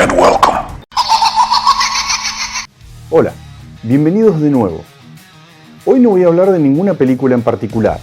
and welcome. Hola, bienvenidos de nuevo. Hoy no voy a hablar de ninguna película en particular.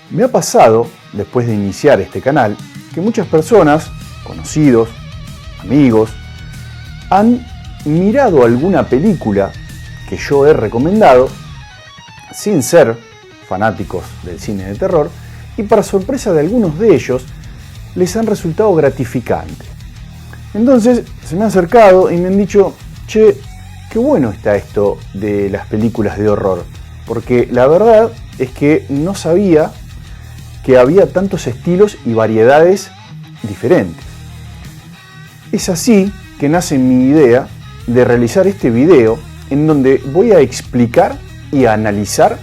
Me ha pasado, después de iniciar este canal, que muchas personas, conocidos, amigos, han mirado alguna película que yo he recomendado sin ser fanáticos del cine de terror y para sorpresa de algunos de ellos les han resultado gratificante. Entonces se me han acercado y me han dicho: che, qué bueno está esto de las películas de horror, porque la verdad es que no sabía que había tantos estilos y variedades diferentes. Es así que nace mi idea de realizar este video en donde voy a explicar y a analizar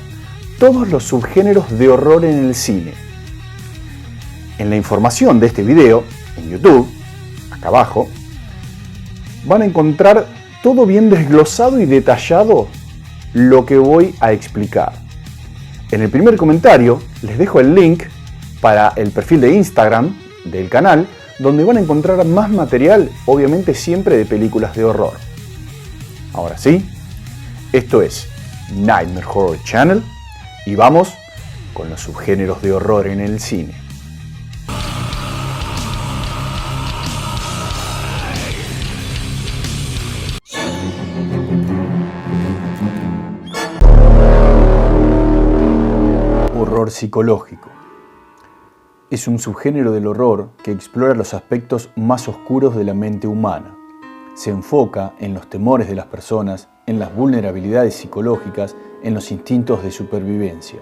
todos los subgéneros de horror en el cine. En la información de este video, en YouTube, acá abajo, van a encontrar todo bien desglosado y detallado lo que voy a explicar. En el primer comentario les dejo el link para el perfil de Instagram del canal, donde van a encontrar más material, obviamente siempre de películas de horror. Ahora sí, esto es Nightmare Horror Channel y vamos con los subgéneros de horror en el cine. Horror psicológico. Es un subgénero del horror que explora los aspectos más oscuros de la mente humana. Se enfoca en los temores de las personas, en las vulnerabilidades psicológicas, en los instintos de supervivencia.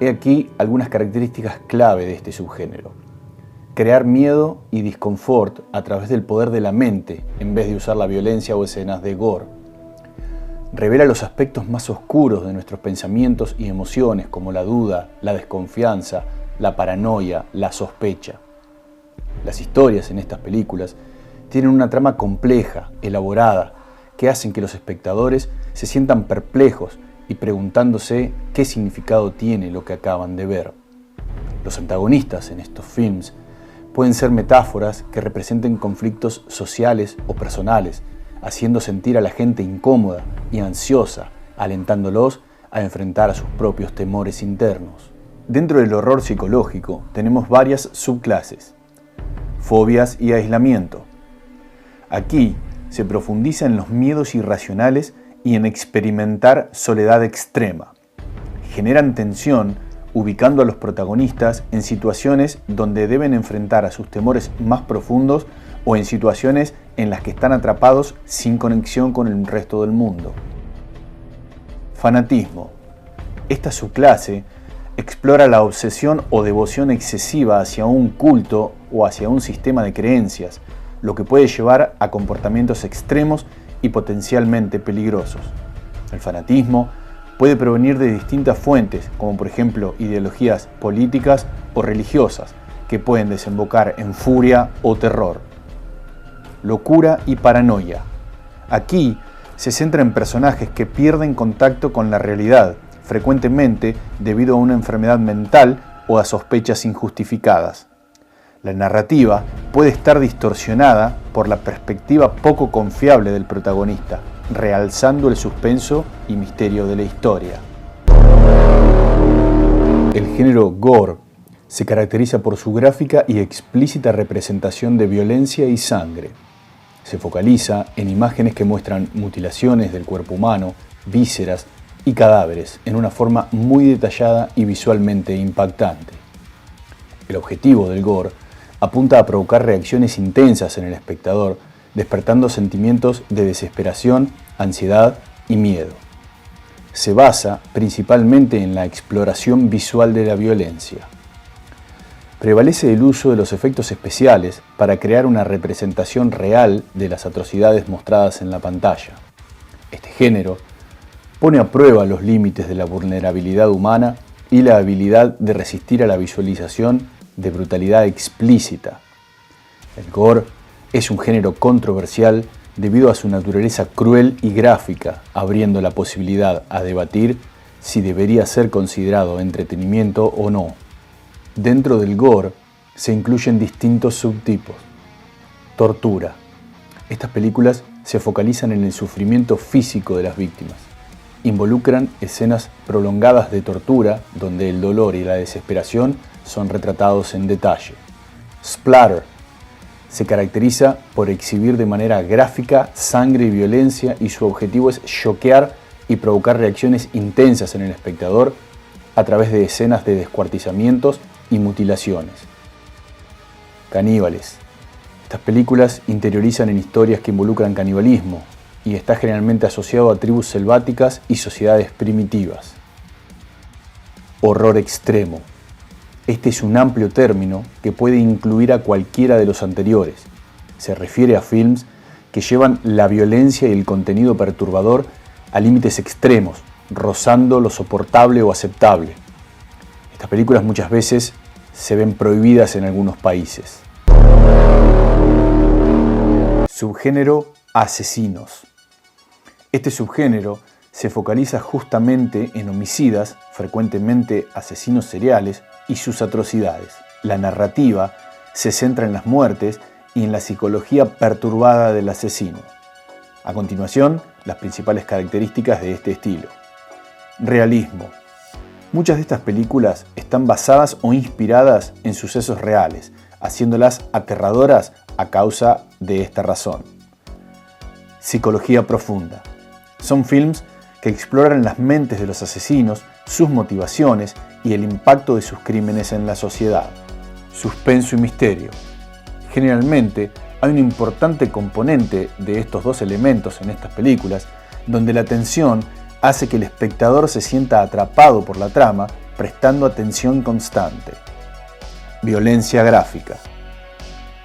He aquí algunas características clave de este subgénero. Crear miedo y disconfort a través del poder de la mente, en vez de usar la violencia o escenas de gore. Revela los aspectos más oscuros de nuestros pensamientos y emociones, como la duda, la desconfianza, la paranoia, la sospecha. Las historias en estas películas tienen una trama compleja, elaborada, que hacen que los espectadores se sientan perplejos y preguntándose qué significado tiene lo que acaban de ver. Los antagonistas en estos films pueden ser metáforas que representen conflictos sociales o personales, haciendo sentir a la gente incómoda y ansiosa, alentándolos a enfrentar a sus propios temores internos. Dentro del horror psicológico tenemos varias subclases: fobias y aislamiento. Aquí se profundiza en los miedos irracionales y en experimentar soledad extrema. Generan tensión ubicando a los protagonistas en situaciones donde deben enfrentar a sus temores más profundos o en situaciones en las que están atrapados sin conexión con el resto del mundo. Fanatismo. Esta subclase explora la obsesión o devoción excesiva hacia un culto o hacia un sistema de creencias, lo que puede llevar a comportamientos extremos y potencialmente peligrosos. El fanatismo puede provenir de distintas fuentes, como por ejemplo ideologías políticas o religiosas, que pueden desembocar en furia o terror. Locura y paranoia. Aquí se centra en personajes que pierden contacto con la realidad, frecuentemente debido a una enfermedad mental o a sospechas injustificadas. La narrativa puede estar distorsionada por la perspectiva poco confiable del protagonista, realzando el suspenso y misterio de la historia. El género gore se caracteriza por su gráfica y explícita representación de violencia y sangre. Se focaliza en imágenes que muestran mutilaciones del cuerpo humano, vísceras y cadáveres en una forma muy detallada y visualmente impactante. El objetivo del gore apunta a provocar reacciones intensas en el espectador, despertando sentimientos de desesperación, ansiedad y miedo. Se basa principalmente en la exploración visual de la violencia. Prevalece el uso de los efectos especiales para crear una representación real de las atrocidades mostradas en la pantalla. Este género pone a prueba los límites de la vulnerabilidad humana y la habilidad de resistir a la visualización de brutalidad explícita. El gore es un género controversial debido a su naturaleza cruel y gráfica, abriendo la posibilidad a debatir si debería ser considerado entretenimiento o no. Dentro del gore se incluyen distintos subtipos. Tortura. Estas películas se focalizan en el sufrimiento físico de las víctimas. Involucran escenas prolongadas de tortura donde el dolor y la desesperación son retratados en detalle. Splatter se caracteriza por exhibir de manera gráfica sangre y violencia, y su objetivo es choquear y provocar reacciones intensas en el espectador a través de escenas de descuartizamientos y mutilaciones. Caníbales. Estas películas interiorizan en historias que involucran canibalismo y está generalmente asociado a tribus selváticas y sociedades primitivas. Horror extremo. Este es un amplio término que puede incluir a cualquiera de los anteriores. Se refiere a films que llevan la violencia y el contenido perturbador a límites extremos, rozando lo soportable o aceptable. Estas películas muchas veces se ven prohibidas en algunos países. Subgénero asesinos. Este subgénero se focaliza justamente en homicidas, frecuentemente asesinos seriales, y sus atrocidades. La narrativa se centra en las muertes y en la psicología perturbada del asesino. A continuación, las principales características de este estilo. Realismo. Muchas de estas películas están basadas o inspiradas en sucesos reales, haciéndolas aterradoras a causa de esta razón. Psicología profunda. Son films que exploran las mentes de los asesinos, sus motivaciones y el impacto de sus crímenes en la sociedad. Suspenso y misterio. Generalmente hay un importante componente de estos dos elementos en estas películas, donde la tensión hace que el espectador se sienta atrapado por la trama, prestando atención constante. Violencia gráfica.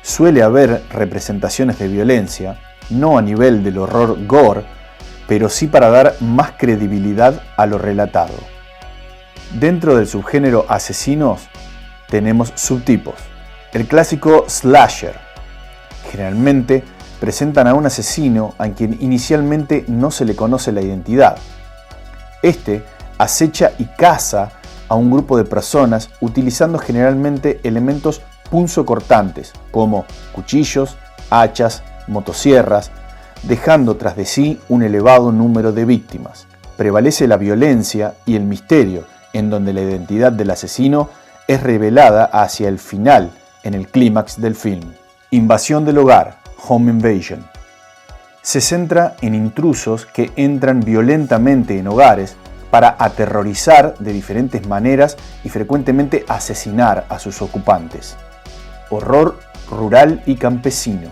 Suele haber representaciones de violencia, no a nivel del horror gore, pero sí para dar más credibilidad a lo relatado. Dentro del subgénero asesinos tenemos subtipos. El clásico slasher. Generalmente presentan a un asesino a quien inicialmente no se le conoce la identidad. Este acecha y caza a un grupo de personas utilizando generalmente elementos punzocortantes como cuchillos, hachas, motosierras, dejando tras de sí un elevado número de víctimas. Prevalece la violencia y el misterio, en donde la identidad del asesino es revelada hacia el final, en el clímax del film. Invasión del hogar, home invasion. Se centra en intrusos que entran violentamente en hogares para aterrorizar de diferentes maneras y frecuentemente asesinar a sus ocupantes. Horror rural y campesino.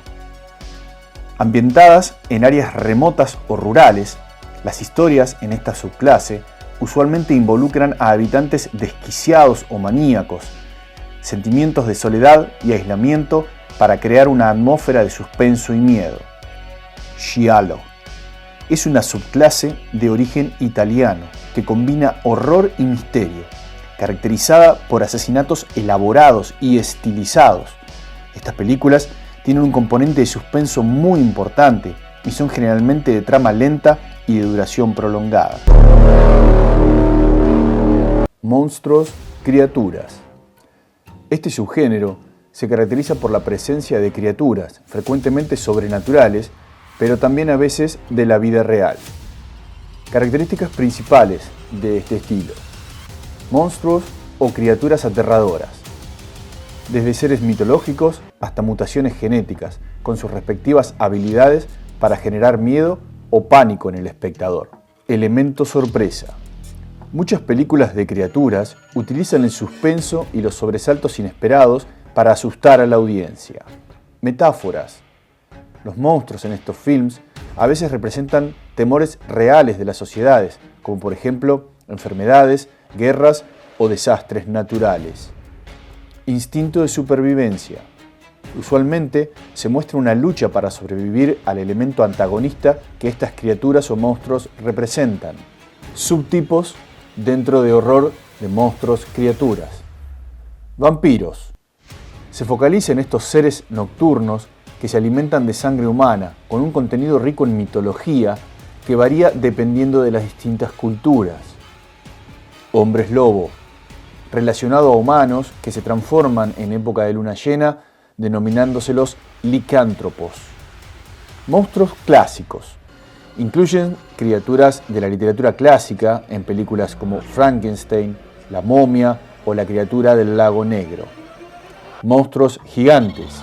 Ambientadas en áreas remotas o rurales, las historias en esta subclase usualmente involucran a habitantes desquiciados o maníacos, sentimientos de soledad y aislamiento para crear una atmósfera de suspenso y miedo. Giallo. Es una subclase de origen italiano que combina horror y misterio, caracterizada por asesinatos elaborados y estilizados. Estas películas tienen un componente de suspenso muy importante y son generalmente de trama lenta y de duración prolongada. Monstruos, criaturas. Este subgénero se caracteriza por la presencia de criaturas, frecuentemente sobrenaturales, pero también a veces de la vida real. Características principales de este estilo: monstruos o criaturas aterradoras, desde seres mitológicos hasta mutaciones genéticas, con sus respectivas habilidades para generar miedo o pánico en el espectador. Elemento sorpresa. Muchas películas de criaturas utilizan el suspenso y los sobresaltos inesperados para asustar a la audiencia. Metáforas. Los monstruos en estos films a veces representan temores reales de las sociedades, como por ejemplo enfermedades, guerras o desastres naturales. Instinto de supervivencia. Usualmente se muestra una lucha para sobrevivir al elemento antagonista que estas criaturas o monstruos representan. Subtipos dentro de horror de monstruos, criaturas. Vampiros. Se focaliza en estos seres nocturnos que se alimentan de sangre humana, con un contenido rico en mitología que varía dependiendo de las distintas culturas. Hombres lobo. Relacionado a humanos que se transforman en época de luna llena denominándose licántropos. Monstruos clásicos. Incluyen criaturas de la literatura clásica en películas como Frankenstein, La momia o La criatura del lago negro. Monstruos gigantes.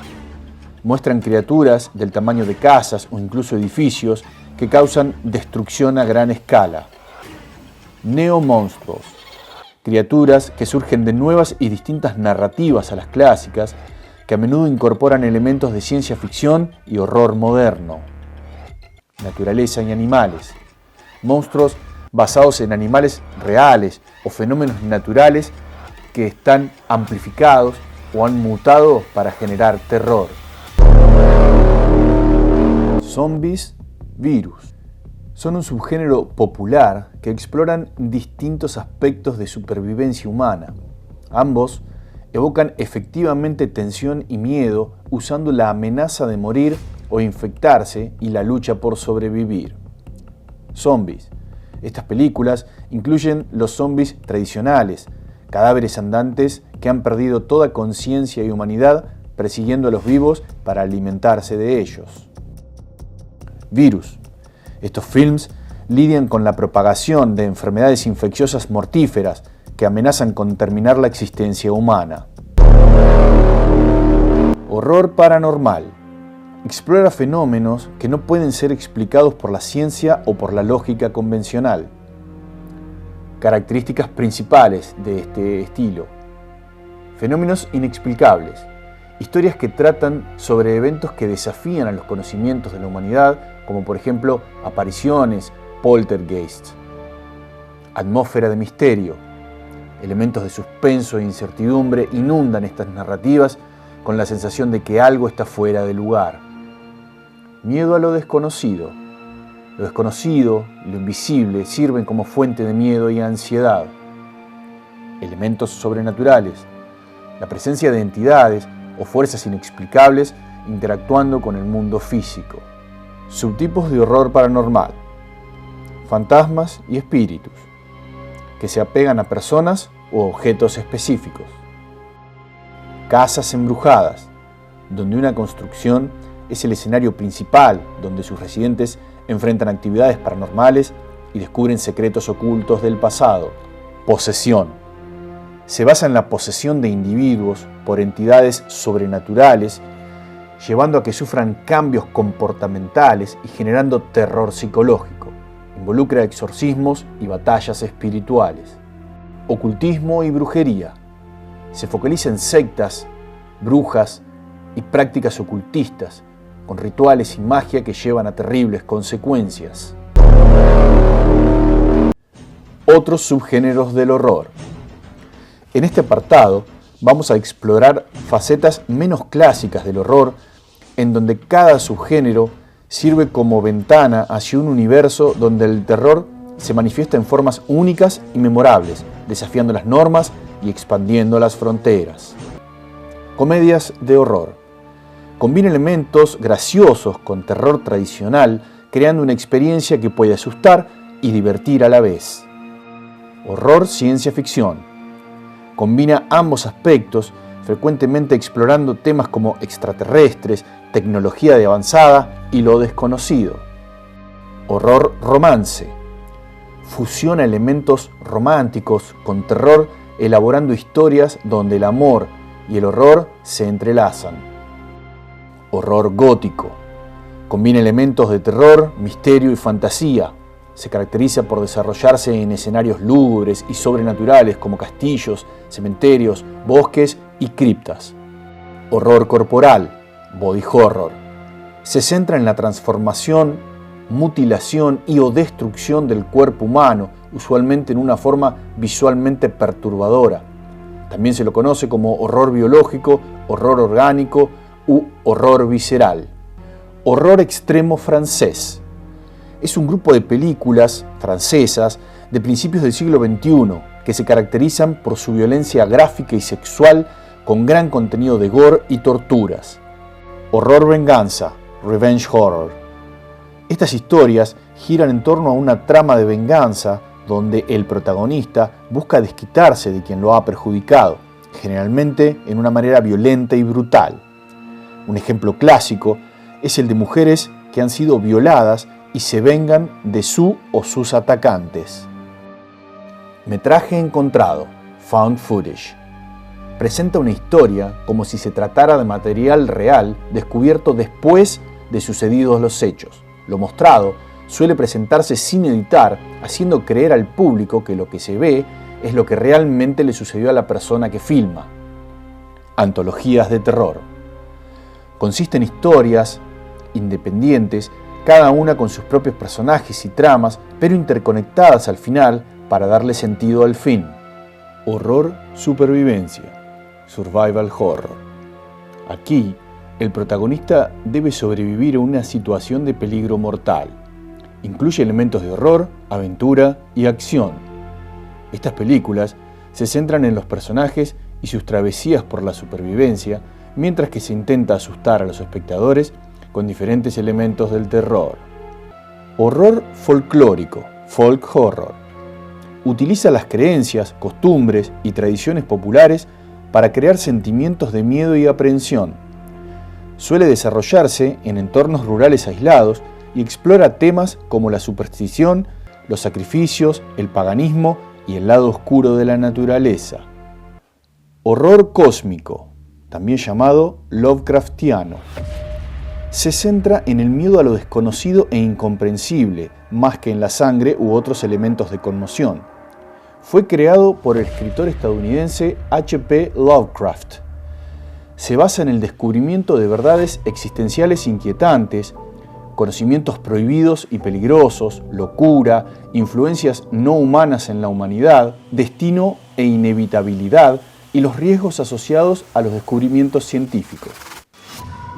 Muestran criaturas del tamaño de casas o incluso edificios que causan destrucción a gran escala. Neomonstruos. Criaturas que surgen de nuevas y distintas narrativas a las clásicas, que a menudo incorporan elementos de ciencia ficción y horror moderno. Naturaleza y animales. Monstruos basados en animales reales o fenómenos naturales que están amplificados o han mutado para generar terror. Zombies, virus. Son un subgénero popular que exploran distintos aspectos de supervivencia humana. Ambos evocan efectivamente tensión y miedo usando la amenaza de morir o infectarse y la lucha por sobrevivir. Zombies. Estas películas incluyen los zombies tradicionales, cadáveres andantes que han perdido toda conciencia y humanidad persiguiendo a los vivos para alimentarse de ellos. Virus. Estos films lidian con la propagación de enfermedades infecciosas mortíferas que amenazan con terminar la existencia humana. Horror paranormal. Explora fenómenos que no pueden ser explicados por la ciencia o por la lógica convencional. Características principales de este estilo. Fenómenos inexplicables. Historias que tratan sobre eventos que desafían a los conocimientos de la humanidad, como por ejemplo apariciones, poltergeists. Atmósfera de misterio. Elementos de suspenso e incertidumbre inundan estas narrativas con la sensación de que algo está fuera de lugar. Miedo a lo desconocido. Lo desconocido y lo invisible sirven como fuente de miedo y ansiedad. Elementos sobrenaturales. La presencia de entidades o fuerzas inexplicables interactuando con el mundo físico. Subtipos de horror paranormal. Fantasmas y espíritus, que se apegan a personas o objetos específicos. Casas embrujadas, donde una construcción es el escenario principal, donde sus residentes enfrentan actividades paranormales y descubren secretos ocultos del pasado. Posesión. Se basa en la posesión de individuos por entidades sobrenaturales, llevando a que sufran cambios comportamentales y generando terror psicológico. Involucra exorcismos y batallas espirituales. Ocultismo y brujería. Se focaliza en sectas, brujas y prácticas ocultistas, con rituales y magia que llevan a terribles consecuencias. Otros subgéneros del horror. En este apartado vamos a explorar facetas menos clásicas del horror, en donde cada subgénero sirve como ventana hacia un universo donde el terror se manifiesta en formas únicas y memorables, desafiando las normas y expandiendo las fronteras. Comedias de horror. Combina elementos graciosos con terror tradicional, creando una experiencia que puede asustar y divertir a la vez. Horror ciencia ficción. Combina ambos aspectos, frecuentemente explorando temas como extraterrestres, tecnología de avanzada y lo desconocido. Horror romance. Fusiona elementos románticos con terror, elaborando historias donde el amor y el horror se entrelazan. Horror gótico. Combina elementos de terror, misterio y fantasía. Se caracteriza por desarrollarse en escenarios lúgubres y sobrenaturales como castillos, cementerios, bosques y criptas. Horror corporal, body horror. Se centra en la transformación, mutilación y o destrucción del cuerpo humano, usualmente en una forma visualmente perturbadora. También se lo conoce como horror biológico, horror orgánico u horror visceral. Horror extremo francés. Es un grupo de películas francesas de principios del siglo XXI que se caracterizan por su violencia gráfica y sexual con gran contenido de gore y torturas. Horror venganza, revenge horror. Estas historias giran en torno a una trama de venganza donde el protagonista busca desquitarse de quien lo ha perjudicado, generalmente en una manera violenta y brutal. Un ejemplo clásico es el de mujeres que han sido violadas y se vengan de su o sus atacantes. Metraje encontrado, found footage. Presenta una historia como si se tratara de material real descubierto después de sucedidos los hechos. Lo mostrado suele presentarse sin editar, haciendo creer al público que lo que se ve es lo que realmente le sucedió a la persona que filma. Antologías de terror. Consiste en historias independientes, cada una con sus propios personajes y tramas, pero interconectadas al final para darle sentido al fin. Horror supervivencia. Survival horror. Aquí, el protagonista debe sobrevivir a una situación de peligro mortal. Incluye elementos de horror, aventura y acción. Estas películas se centran en los personajes y sus travesías por la supervivencia, mientras que se intenta asustar a los espectadores con diferentes elementos del terror. Horror folclórico, folk horror. Utiliza las creencias, costumbres y tradiciones populares para crear sentimientos de miedo y aprehensión. Suele desarrollarse en entornos rurales aislados y explora temas como la superstición, los sacrificios, el paganismo y el lado oscuro de la naturaleza. Horror cósmico, también llamado Lovecraftiano. Se centra en el miedo a lo desconocido e incomprensible, más que en la sangre u otros elementos de conmoción. Fue creado por el escritor estadounidense H.P. Lovecraft. Se basa en el descubrimiento de verdades existenciales inquietantes, conocimientos prohibidos y peligrosos, locura, influencias no humanas en la humanidad, destino e inevitabilidad y los riesgos asociados a los descubrimientos científicos.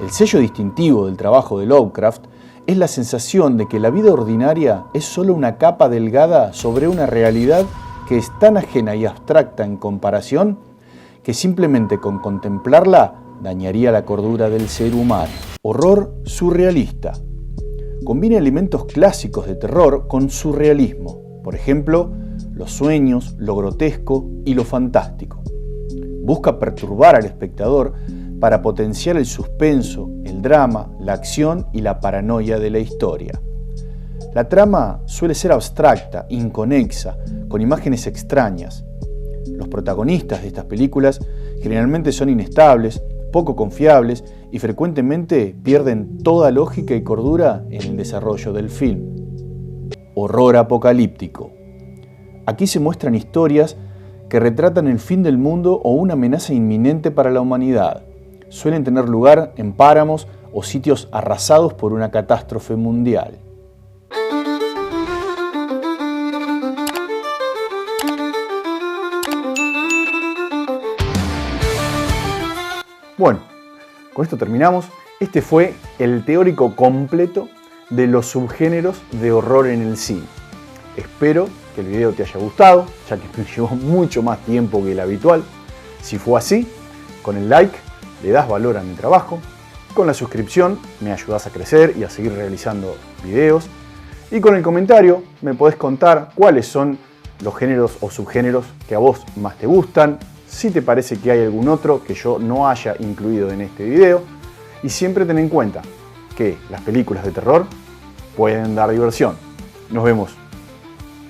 El sello distintivo del trabajo de Lovecraft es la sensación de que la vida ordinaria es solo una capa delgada sobre una realidad que es tan ajena y abstracta en comparación que simplemente con contemplarla dañaría la cordura del ser humano. Horror surrealista. Combina elementos clásicos de terror con surrealismo, por ejemplo, los sueños, lo grotesco y lo fantástico. Busca perturbar al espectador para potenciar el suspenso, el drama, la acción y la paranoia de la historia. La trama suele ser abstracta, inconexa, con imágenes extrañas. Los protagonistas de estas películas generalmente son inestables, poco confiables y frecuentemente pierden toda lógica y cordura en el desarrollo del film. Horror apocalíptico. Aquí se muestran historias que retratan el fin del mundo o una amenaza inminente para la humanidad. Suelen tener lugar en páramos o sitios arrasados por una catástrofe mundial. Bueno, con esto terminamos. Este fue el teórico completo de los subgéneros de horror en el cine. Espero que el video te haya gustado, ya que me llevó mucho más tiempo que el habitual. Si fue así, con el like le das valor a mi trabajo, con la suscripción me ayudas a crecer y a seguir realizando videos, y con el comentario me podés contar cuáles son los géneros o subgéneros que a vos más te gustan, si te parece que hay algún otro que yo no haya incluido en este video, y siempre ten en cuenta que las películas de terror pueden dar diversión. Nos vemos.